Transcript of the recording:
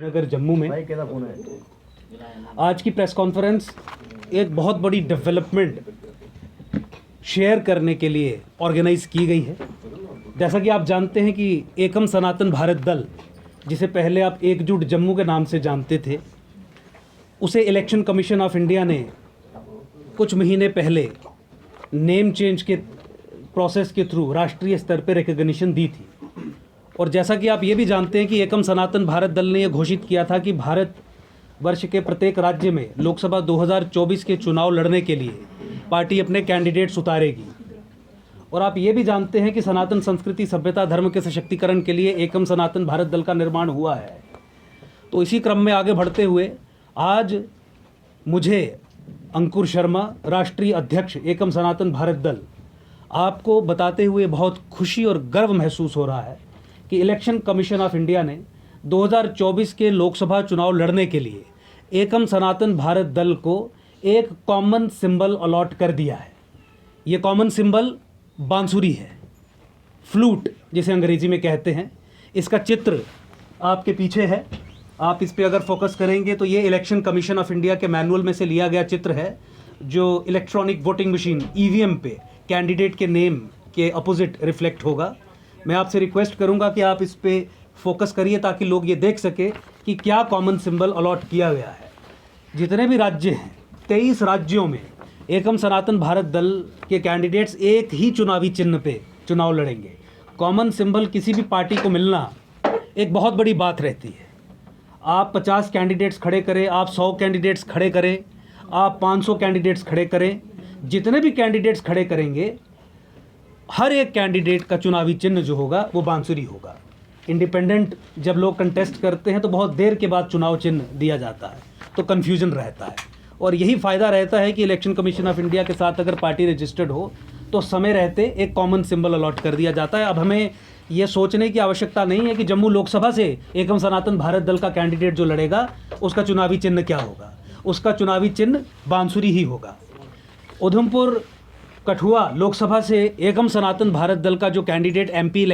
नगर जम्मू में आज की प्रेस कॉन्फ्रेंस एक बहुत बड़ी डेवलपमेंट शेयर करने के लिए ऑर्गेनाइज की गई है। जैसा कि आप जानते हैं कि एकम सनातन भारत दल, जिसे पहले आप एकजुट जम्मू के नाम से जानते थे, उसे इलेक्शन कमीशन ऑफ इंडिया ने कुछ महीने पहले नेम चेंज के प्रोसेस के थ्रू राष्ट्रीय स्तर पर रिकग्निशन दी थी। और जैसा कि आप ये भी जानते हैं कि एकम सनातन भारत दल ने यह घोषित किया था कि भारत वर्ष के प्रत्येक राज्य में लोकसभा 2024 के चुनाव लड़ने के लिए पार्टी अपने कैंडिडेट्स उतारेगी। और आप ये भी जानते हैं कि सनातन संस्कृति, सभ्यता, धर्म के सशक्तिकरण के लिए एकम सनातन भारत दल का निर्माण हुआ है। तो इसी क्रम में आगे बढ़ते हुए आज मुझे अंकुर शर्मा, राष्ट्रीय अध्यक्ष एकम सनातन भारत दल, आपको बताते हुए बहुत खुशी और गर्व महसूस हो रहा है कि इलेक्शन कमीशन ऑफ इंडिया ने 2024 के लोकसभा चुनाव लड़ने के लिए एकम सनातन भारत दल को एक कॉमन सिंबल अलॉट कर दिया है। ये कॉमन सिंबल बांसुरी है, फ्लूट जिसे अंग्रेजी में कहते हैं। इसका चित्र आपके पीछे है, आप इस पे अगर फोकस करेंगे तो ये इलेक्शन कमीशन ऑफ इंडिया के मैनुअल में से लिया गया चित्र है, जो इलेक्ट्रॉनिक वोटिंग मशीन ईवीएम पे कैंडिडेट के नेम के अपोजिट रिफ्लेक्ट होगा। मैं आपसे रिक्वेस्ट करूंगा कि आप इस पे फोकस करिए ताकि लोग ये देख सके कि क्या कॉमन सिंबल अलॉट किया गया है। जितने भी राज्य हैं, 23 राज्यों में एकम सनातन भारत दल के कैंडिडेट्स एक ही चुनावी चिन्ह पे चुनाव लड़ेंगे। कॉमन सिंबल किसी भी पार्टी को मिलना एक बहुत बड़ी बात रहती है। आप 50 कैंडिडेट्स खड़े करें, आप 100 कैंडिडेट्स खड़े करें, आप 500 कैंडिडेट्स खड़े करें, जितने भी कैंडिडेट्स खड़े करेंगे, हर एक कैंडिडेट का चुनावी चिन्ह जो होगा वो बांसुरी होगा। इंडिपेंडेंट जब लोग कंटेस्ट करते हैं तो बहुत देर के बाद चुनाव चिन्ह दिया जाता है, तो कन्फ्यूजन रहता है। और यही फ़ायदा रहता है कि इलेक्शन कमीशन ऑफ इंडिया के साथ अगर पार्टी रजिस्टर्ड हो तो समय रहते एक कॉमन सिंबल अलॉट कर दिया जाता है। अब हमें ये सोचने की आवश्यकता नहीं है कि जम्मू लोकसभा से एकम सनातन भारत दल का कैंडिडेट जो लड़ेगा उसका चुनावी चिन्ह क्या होगा। उसका चुनावी चिन्ह बांसुरी ही होगा। उधमपुर कठुआ लोकसभा से एकम सनातन भारत दल का जो कैंडिडेट एमपी